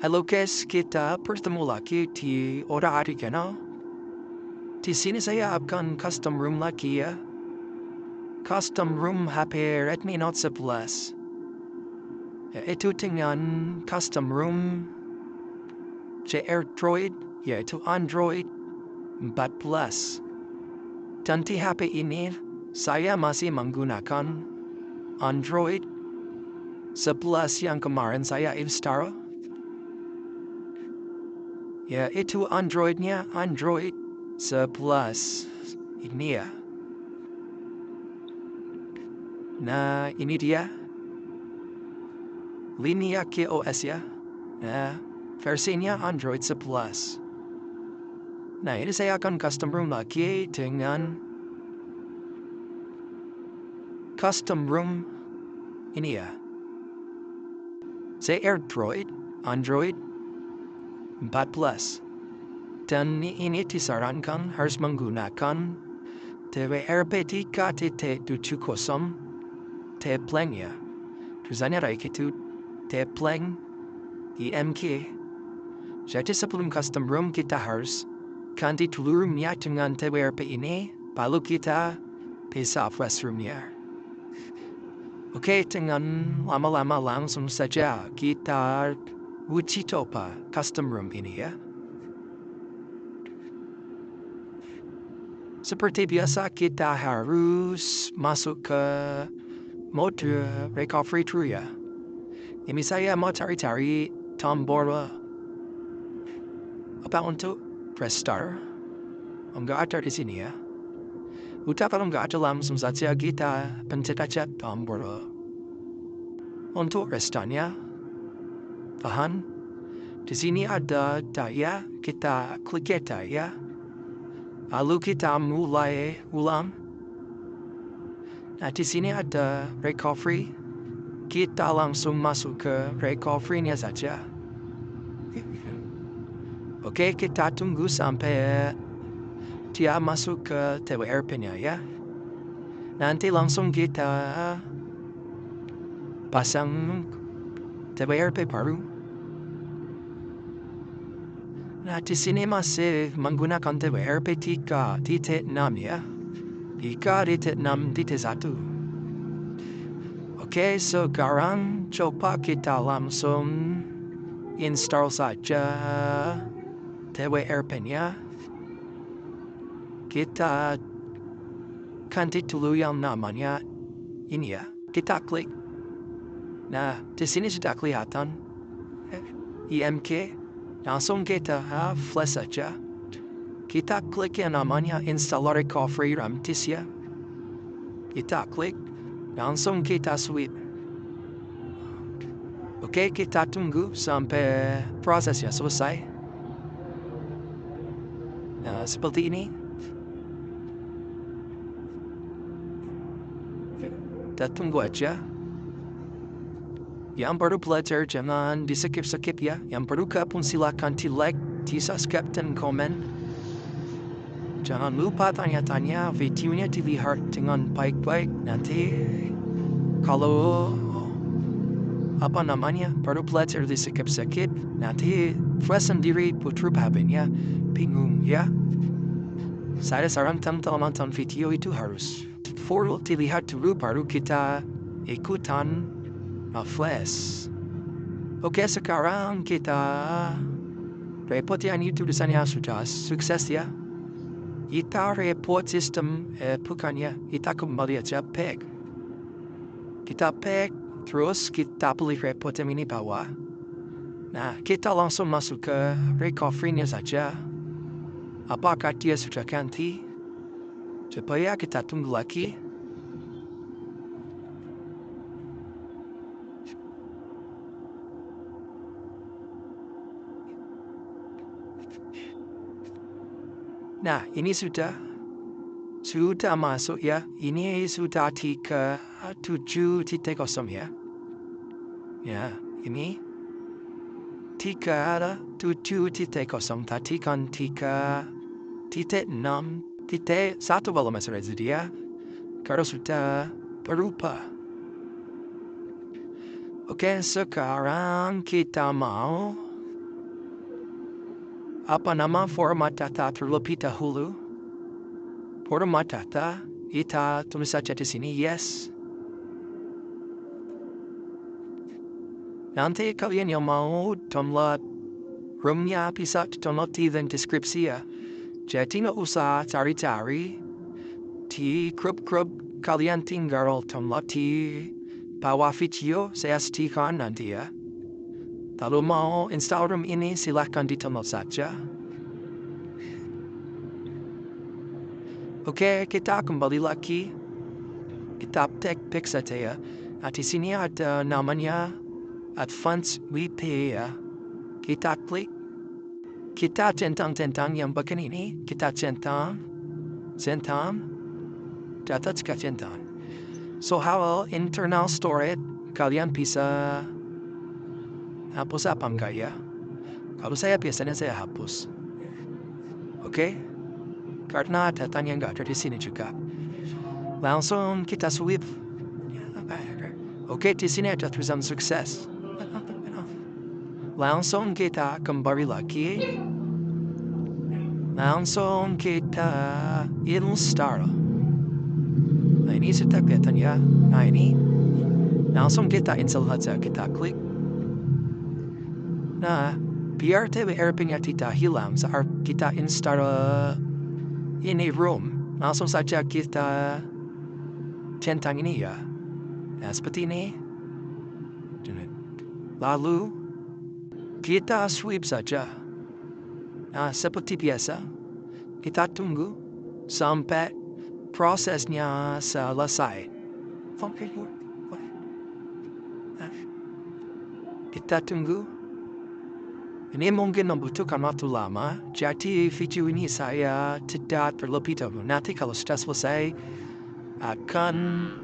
Halo guys, kita bertemu lagi di Oda Arigano. Di sini saya akan custom room lagi ya. Custom room HP Redmi Note 11. Yaitu dengan custom room Crdroid, yaitu Android 14. Dan di HP ini, saya masih menggunakan Android 11 yang kemarin saya install. Yaitu Androidnya Android 11 ini ya. Nah, ini dia linia OS ya. Nah, versinya Android 11. Nah, ini saya akan custom room lagi dengan custom room ini ya. Crdroid Android 14. Dan ini disarankan harus menggunakan TWRP3.70 T-Pleng ya. Tulisannya kayak gitu, T-Pleng IMK. Jadi sebelum custom room kita harus ganti dulu roomnya dengan TWRP ini, baru kita bisa flash roomnya. Oke, dengan lama-lama langsung saja kita uji coba custom room ini ya. Seperti biasa kita harus masuk ke mode recovery true ya. Ini saya mau cari-cari tombol apa untuk restart. Enggak ada di sini ya. Udah kalau enggak ada langsung saja kita pencet aja tombol untuk restartnya. Tahan. Di sini ada daya, kita klik daya. Lalu kita mulai ulang. Nah, di sini ada recovery. Kita langsung masuk ke recovery-nya saja. Oke, kita tunggu sampai dia masuk ke TWRP-nya ya. Nanti langsung kita pasang TWRP baru. Nah, di sini masih menggunakan TWRP 3.6 ya. 3.6.1. Oke, sekarang coba kita langsung install saja TWRP-nya. Kita ganti dulu yang namanya ini ya. Kita klik. Nah, di sini sudah kelihatan IMK. Langsung kita flash saja. Kita klik yang namanya install recovery ramtis ya. Kita klik. Langsung kita sweep. Oke, kita tunggu sampai prosesnya selesai. Nah, seperti ini. Kita tunggu aja. Yang baru belajar jangan di-skip-skip ya. Yang baru gabung silakan di-like, di-subscribe, dan komen. Jangan lupa tanya-tanya videonya dilihat dengan baik-baik. Nanti kalau baru belajar di-skip-skip, nanti flash sendiri putar habisnya bingung ya. Saya sarankan teman-teman video itu harus full dilihat dulu baru kita ikutan flash. Oke, sekarang kita report yang itu tulisannya sudah sukses ya. Kita report sistem bukannya, kita kembali aja pack. Kita pack, terus kita pilih report yang ini bawah. Nah, kita langsung masuk ke recovery-nya saja. Apakah dia sudah ganti? Coba ya kita tunggu lagi. Nah, ini sudah masuk ya. Ini sudah 3.7.0 ya. Ya, ini 3.7.0 tadi kan 3.6.1 belum masuk dia. Kalau sudah berubah. Oke, sekarang kita mau Apa nama format data terlebih dahulu? Format data, kita tulis saja di sini yes. Nanti kalian yang mau download roomnya bisa download di link deskripsi ya. Jadi nggak usah cari-cari. Di grup-grup kalian tinggal download di bawah video saya stikan nanti ya. Kalau mau install room ini silahkan di-download saja. Oke, kita kembali lagi. Kita pick saja ya. Nah, di sini ada namanya Advanced WP ya. Kita klik. Kita centang yang bagian ini. Kita centang. Data juga centang. Soal internal storage, kalian bisa hapus apa enggak ya? Kalau saya biasanya saya hapus. Oke? Karena datanya enggak ada di sini juga. Langsung kita sweep. Oke, di sini ada tulisan sukses. Langsung kita kembali lagi. Langsung kita install. Nah ini sudah kelihatan ya. Nah ini. Langsung kita install saja. Kita klik. Nah, biar TWRP-nya tidak hilang saat kita install ini room. Langsung saja kita centang ini ya. Nah seperti ini. Lalu kita sweep saja. Nah, seperti biasa, kita tunggu sampai prosesnya selesai. Kita tunggu. Ini mungkin membutuhkan waktu lama, jadi video ini saya tidak terlebih dahulu. Nanti kalau sudah selesai, akan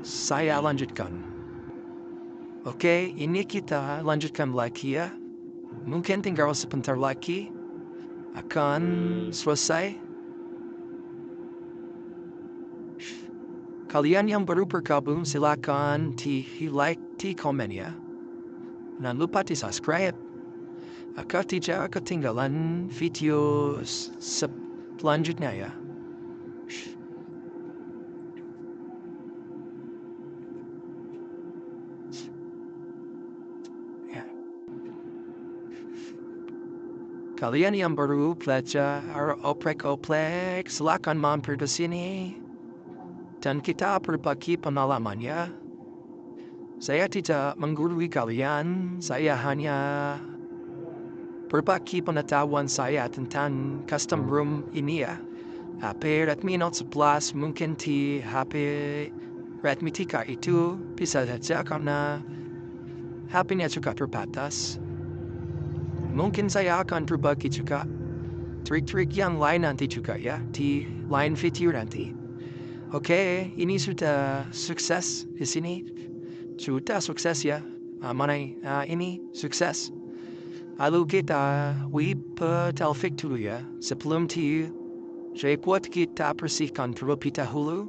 saya lanjutkan. Oke, ini kita lanjutkan lagi ya. Mungkin tinggal sebentar lagi akan selesai. Kalian yang baru bergabung silakan like di komen ya. Jangan lupa di subscribe agar tidak ketinggalan video selanjutnya ya. Kalian yang baru belajar oprek-oprek, silakan mampir ke sini. Dan kita berbagi pengalamannya. Saya tidak menggurui kalian, saya hanya berbagi pengetahuan saya tentang custom room ini ya. HP Redmi Note 11 mungkin di HP Redmi 3 itu bisa saja karena HP-nya juga terbatas. Mungkin saya akan berbagi juga trik-trik yang lain nanti juga ya, di lain video nanti. Oke, ini sudah sukses di sini. Sudah sukses ya. Ini sukses. Lalu kita Telfik dulu ya. Sebelum request kita bersihkan terlebih dahulu.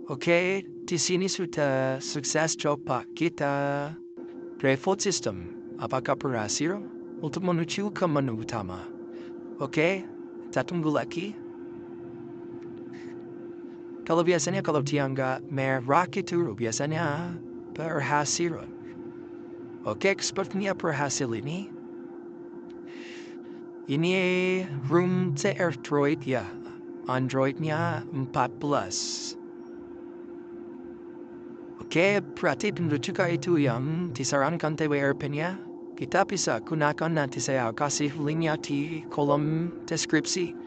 Oke, di sini sudah sukses. Coba kita default system. Apakah berhasil? Untuk menuju ke menu utama. Oke, kita tunggu lagi. Kalau dia nggak merah itu biasanya berhasil. Oke, sepertinya berhasil ini. Ini room Crdroid ya. Android-nya 14. Oke, berarti benar juga itu yang disarankan TWRP-nya. Kita bisa gunakan, nanti saya kasih linknya di kolom deskripsi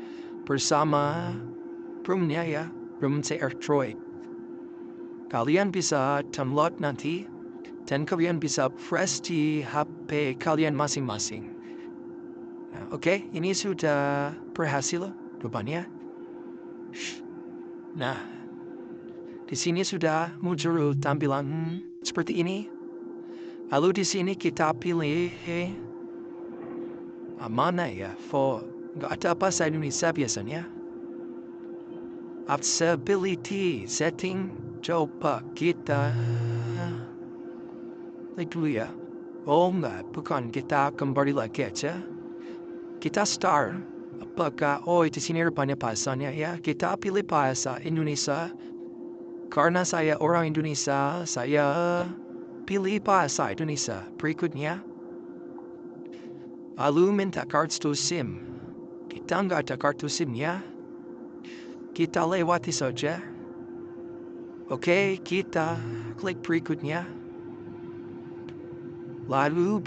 bersama roomnya ya, room Crdroid. Kalian bisa download nanti dan kalian bisa press di HP kalian masing-masing. Nah, oke, ini sudah berhasil rupanya. Nah, di sini sudah muncul tampilan seperti ini. Lalu di sini kita pilih mana ya? Nggak ada bahasa Indonesia biasanya. Accessibility setting. Coba kita lihat dulu ya. Oh enggak, bukan, kita kembali lagi aja. Kita start. Pagka oi tisinirpan niya pasannya ya, kita pilih bahasa Indonesia. Karena saya orang Indonesia, saya pilih bahasa Indonesia. Berikutnya, lalu minta kartu SIM. Kita nggak ada kartu SIM ya. Kita lewati saja. Oke, kita klik berikutnya. Lalu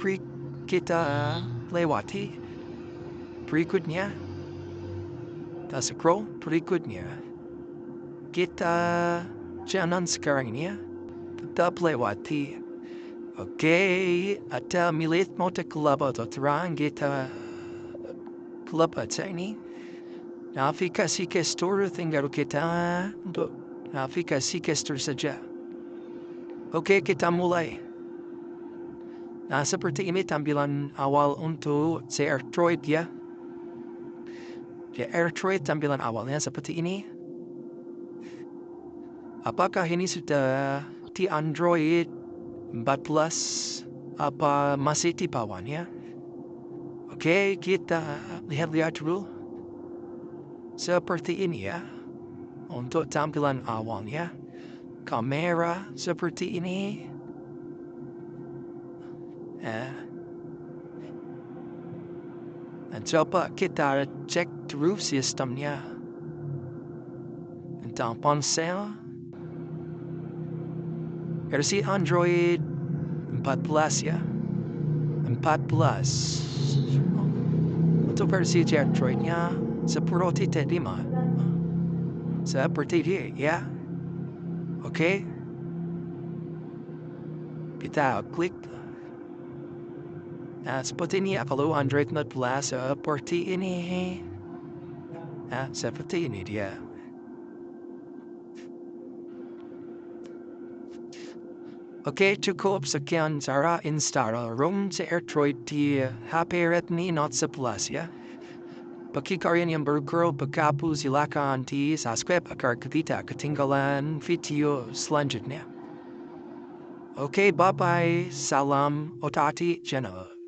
kita lewati berikutnya. Kita scroll berikutnya. Kita jangan sekarang ini ya. Tetap lewati. Oke, ada milik motor klub atau terang kita klub aja ini. Navigasi ke store tinggal kita untuk navigasi ke store saja. Oke, kita mulai. Nah, seperti ini tampilan awal untuk Crdroid ya. Crdroid tampilan awalnya seperti ini. Apakah ini sudah di Android 14? Apa masih di bawahnya? Oke, kita lihat-lihat dulu. Seperti ini ya. Untuk tampilan awalnya. Kamera seperti ini. Dan coba kita cek dulu sistemnya. Tentang ponsel. Versi Android 14 ya. 14. Untuk versi Crdroidnya 10.5. Seperti dia ya. Oke. Kita klik. Nah, seperti ini ya kalau Android 14 seperti ini. Nah, seperti ini dia. Oke, cukup sekian cara install ROM Crdroid di HP Redmi Note 11 ya. Bagi kalian yang baru bergabung silakan di subscribe agar kita ketinggalan video selanjutnya. Oke, bye-bye. Salam otati channel.